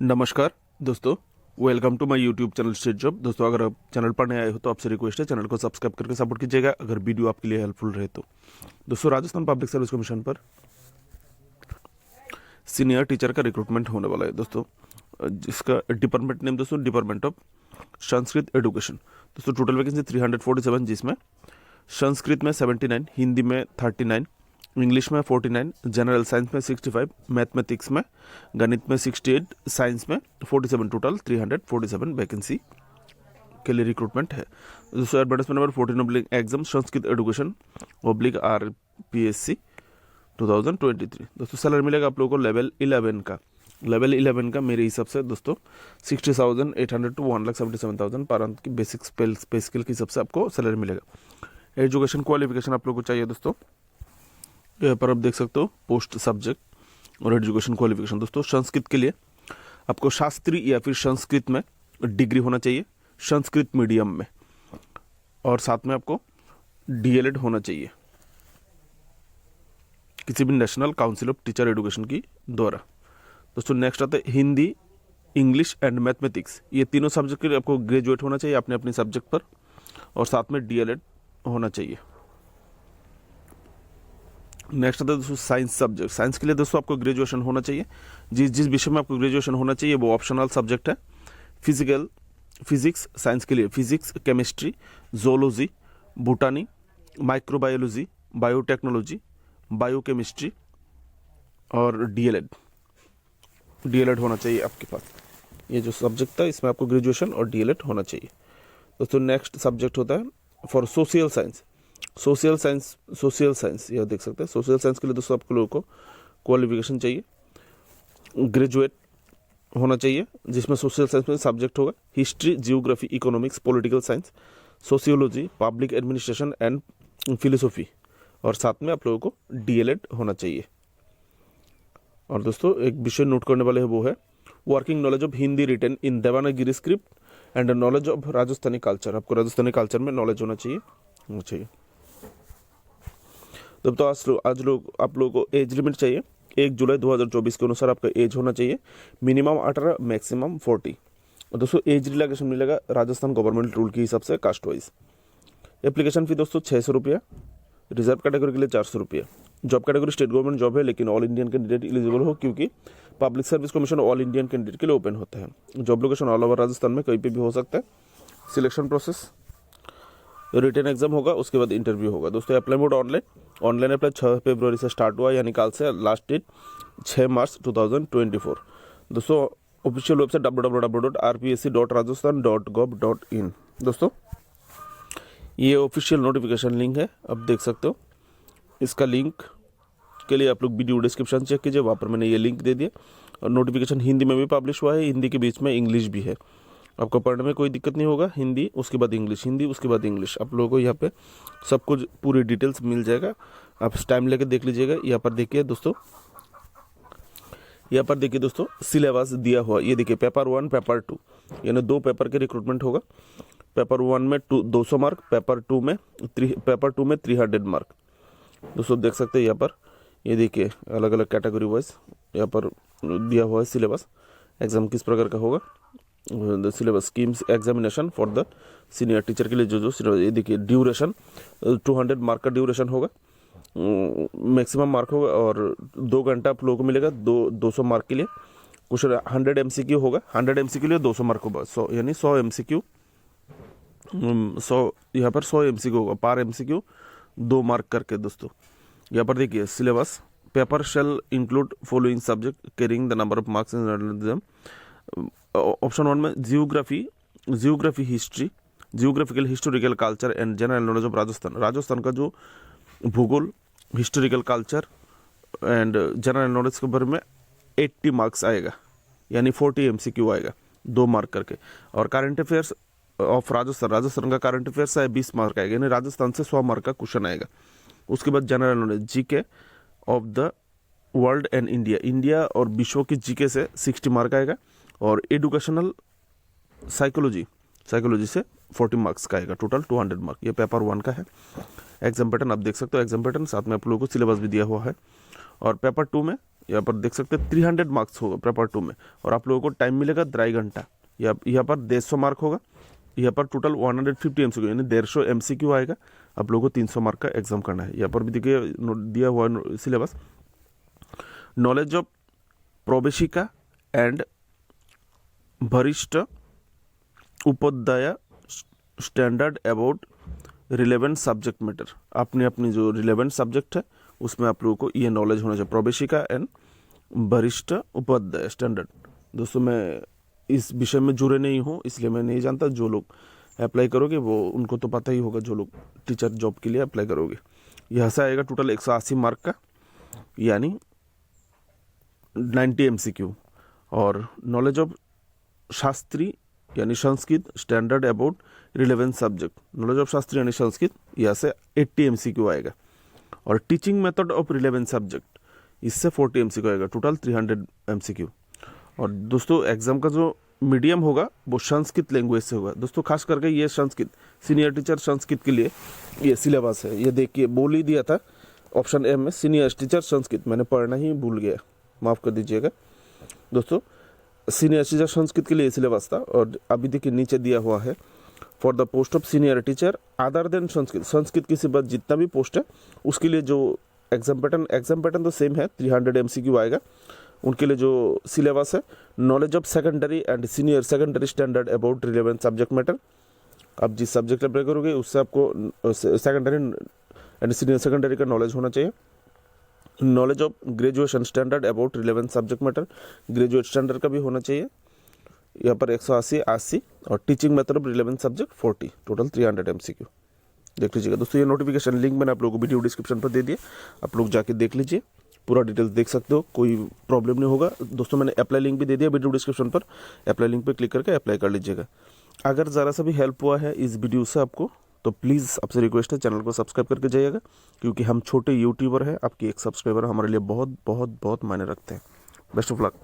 नमस्कार दोस्तों, welcome to my YouTube channel state job. दोस्तों, अगर आप चैनल पर नए आए हो तो आपसे रिक्वेस्ट है चैनल को सब्सक्राइब करके सपोर्ट कीजिएगा अगर वीडियो आपके लिए हेल्पफुल रहे तो। दोस्तों, राजस्थान पब्लिक सर्विस कमीशन पर सीनियर टीचर का रिक्रूटमेंट होने वाला है दोस्तों, जिसका डिपार्टमेंट नेम दोस्तों डिपार्टमेंट ऑफ संस्कृत एजुकेशन। दोस्तों, टोटल वैकेंसी 347, जिसमें संस्कृत में 79, हिंदी में 39, इंग्लिश में 49, जनरल साइंस में 65, मैथमेटिक्स में गणित में 68, साइंस में 47, टोटल 347 वैकेंसी के लिए रिक्रूटमेंट है। दोस्तों, advertisement number 14 exam Sanskrit education RPSC 2023। दोस्तों, सैलरी मिलेगा आप लोगों को लेवल 11 का मेरे हिसाब से दोस्तों 60,800 to 1,77,000 पर अंत की बेसिक पे स्किल के हिसाब से आपको सैलरी मिलेगा। एजुकेशन क्वालिफिकेशन आप लोगों को चाहिए दोस्तों, यहाँ पर आप देख सकते हो पोस्ट सब्जेक्ट और एजुकेशन क्वालिफिकेशन। दोस्तों, संस्कृत के लिए आपको शास्त्री या फिर संस्कृत में डिग्री होना चाहिए, संस्कृत मीडियम में, और साथ में आपको DLED होना चाहिए किसी भी national council of teacher education की द्वारा। दोस्तों, नेक्स्ट आता है हिंदी, इंग्लिश एंड मैथमेटिक्स। ये तीनों सब्जेक्ट के लिए आपको ग्रेजुएट होना चाहिए अपने अपने सब्जेक्ट पर, और साथ में DLED होना चाहिए। नेक्स्ट आता है दोस्तों साइंस सब्जेक्ट। साइंस के लिए दोस्तों आपको ग्रेजुएशन होना चाहिए। जिस विषय में आपको ग्रेजुएशन होना चाहिए वो ऑप्शनल सब्जेक्ट है। फिजिक्स साइंस के लिए physics, chemistry, zoology, बोटानी, microbiology, biotechnology, biochemistry और DLED होना चाहिए आपके पास। ये जो सब्जेक्ट था इसमें आपको ग्रेजुएशन और DLED होना चाहिए। दोस्तों, नेक्स्ट सब्जेक्ट होता है for social science. Social science यह देख सकते हैं। सोशल साइंस के लिए दोस्तों आपको लोगों को क्वालिफिकेशन चाहिए, ग्रेजुएट होना चाहिए, जिसमें सोशल साइंस में सब्जेक्ट होगा history, geography, economics, political science, sociology, public administration and philosophy, और साथ में आप लोगों को DLED होना चाहिए। और दोस्तों, एक विषय नोट करने वाले है वो है working knowledge of Hindi written in Devanagari script and knowledge of Rajasthani culture. आपको राजस्थानी कल्चर में नॉलेज होना चाहिए। तब तो आज लोग आप लोगों को एज लिमिट चाहिए 1 जुलाई 2024 के अनुसार आपका एज होना चाहिए मिनिमम 18, मैक्सिमम 40। और दोस्तों, एज रिलैक्सेशन मिलेगा राजस्थान गवर्नमेंट रूल के हिसाब से कास्ट वाइज। एप्लीकेशन फी दोस्तों 600 रुपया, रिजर्व कैटेगरी के लिए 400 रुपया। Job category state government job है, लेकिन ऑल इंडियन कैंडिडेट एलिजिबल हो, क्योंकि public service commission all Indian candidate के लिए ओपन होता है। Job location all over Rajasthan में कहीं पे भी हो सकता है। सिलेक्शन प्रोसेस रिटन एग्जाम होगा, उसके बाद इंटरव्यू होगा। दोस्तों, अप्लाई मोड ऑनलाइन अप्लाई 6 फरवरी से स्टार्ट हुआ, यानी कल से लास्ट डेट 6 मार्च 2024। दोस्तों, ऑफिशियल वेबसाइट www.rpsc.rajasthan.gov.in। दोस्तों, ये ऑफिशियल नोटिफिकेशन लिंक है, आप देख सकते हो। इसका लिंक के लिए आप लोग वीडियो डिस्क्रिप्शन चेक कीजिए, वहाँ पर मैंने ये लिंक दे दिया। और नोटिफिकेशन हिंदी में भी पब्लिश हुआ है, हिंदी के बीच में इंग्लिश भी है। आपको पढ़ने में कोई दिक्कत नहीं होगा। हिंदी उसके बाद इंग्लिश, हिंदी उसके बाद इंग्लिश, आप लोगों को यहाँ पे सब कुछ पूरी डिटेल्स मिल जाएगा। आप टाइम लेके देख लीजिएगा। यहाँ पर देखिए दोस्तों, सिलेबस दिया हुआ, ये देखिए पेपर 1, पेपर 2, यानी 2 पेपर के रिक्रूटमेंट होगा। पेपर 1 में 200 मार्क, पेपर 2 में 300 मार्क। दोस्तों, देख सकते हैं यहाँ पर, ये देखिए अलग अलग कैटेगरी वाइज यहाँ पर दिया हुआ है सिलेबस। एग्जाम किस प्रकार का होगा, the syllabus schemes examination for the senior teacher के लिए जो सिलेबस। ये देखिए ड्यूरेशन 200 मार्क का ड्यूरेशन होगा, मैक्सिमम मार्क होगा, और 2 घंटा आप लोगों को मिलेगा 200 मार्क के लिए। कुछ 100 MCQ होगा, 100 MCQ के लिए 200 मार्क होगा, 100 यानी 100 MCQ, 100 यहाँ पर 100 MCQ होगा, पर MCQ 2 मार्क करके। दोस्तों, यहाँ पर देखिए syllabus paper shall include following subject carrying the number of marks in exam. Option 1 में geography history, geographical historical culture and general knowledge of Rajasthan का जो भूगोल, historical culture and general knowledge के बारे में 80 मार्क्स आएगा, यानी 40 MCQ आएगा 2 मार्क करके। और करंट अफेयर्स ऑफ राजस्थान का करंट अफेयर्स है 20 मार्क आएगा, यानी राजस्थान से 100 मार्क का क्वेश्चन आएगा। उसके बाद general knowledge GK of the world and India और विश्व की GK से 60 मार्क आएगा। और एजुकेशनल साइकोलॉजी से 40 मार्क्स का आएगा, टोटल 200 मार्क। ये पेपर 1 का है। एग्जाम पैटर्न आप देख सकते हो, एग्जाम पैटर्न साथ में आप लोगों को सिलेबस भी दिया हुआ है। और पेपर 2 में यहाँ पर देख सकते हैं 300 मार्क्स होगा पेपर 2 में, और आप लोगों को टाइम मिलेगा 2.5 घंटा। यहाँ पर 150 मार्क होगा, यहाँ पर टोटल 150 MCQ यानी 150 MCQ आएगा। आप लोगों को 300 मार्क का एग्जाम करना है। यहाँ पर भी देखिए दिया हुआ syllabus, knowledge of Praveshika and Varishtha Upadhyay standard about relevant subject matter. अपनी अपनी जो रिलेवेंट सब्जेक्ट है उसमें आप लोगों को ये नॉलेज होना चाहिए। प्रवेशिका एंड वरिष्ठ उपाध्याय स्टैंडर्ड। दोस्तों मैं इस विषय में जुड़े नहीं हूँ इसलिए मैं नहीं जानता, जो लोग अप्लाई करोगे वो उनको तो पता ही होगा, जो लोग टीचर जॉब के लिए अप्लाई करोगे। यहाँ से आएगा टोटल 180 मार्क का यानी 90 MCQ। और नॉलेज ऑफ शास्त्री यानी Sanskrit standard about relevant subject, knowledge of Shastri यानी संस्कृत, यहाँ से 80 MCQ आएगा। और teaching method of relevant subject, इससे 40 MCQ आएगा, टोटल 300 MCQ। और दोस्तों एग्जाम का जो मीडियम होगा वो संस्कृत लैंग्वेज से होगा। दोस्तों खास करके ये संस्कृत, सीनियर टीचर संस्कृत के लिए ये सिलेबस है। ये देखिए बोल ही दिया था ऑप्शन ए में, सीनियर टीचर संस्कृत, मैंने पढ़ना ही भूल गया, माफ़ कर दीजिएगा दोस्तों। सीनियर टीचर संस्कृत के लिए सिलेबस था। और अभी देखिए नीचे दिया हुआ है, for the post of senior teacher other than Sanskrit, Sanskrit के सिवा जितना भी पोस्ट है उसके लिए जो एग्जाम पैटर्न तो सेम है, 300 MCQ आएगा। उनके लिए जो सिलेबस है, knowledge of secondary and senior secondary standard about relevant subject matter. आप जिस सब्जेक्ट अप्लाई करोगे उससे आपको सेकेंडरी एंड सीनियर सेकेंडरी का नॉलेज होना चाहिए। Knowledge of graduation standard about relevant subject matter, graduate standard का भी होना चाहिए। यहाँ पर 180 और teaching method of relevant subject 40, total 300 MCQ। देख लीजिएगा दोस्तों, ये नोटिफिकेशन लिंक मैंने आप लोगों को वीडियो डिस्क्रिप्शन पर दे दिया, आप लोग जाके देख लीजिए, पूरा डिटेल्स देख सकते हो, कोई प्रॉब्लम नहीं होगा। दोस्तों मैंने अप्लाई लिंक भी दे दिया वीडियो डिस्क्रिप्शन पर, अप्लाई लिंक पर क्लिक करके अप्लाई कर लीजिएगा। अगर ज़रा सा भी हेल्प हुआ है इस वीडियो से आपको तो प्लीज़ आपसे रिक्वेस्ट है चैनल को सब्सक्राइब करके जाइएगा, क्योंकि हम छोटे यूट्यूबर हैं, आपकी एक सब्सक्राइबर हमारे लिए बहुत बहुत बहुत मायने रखते हैं। Best of luck.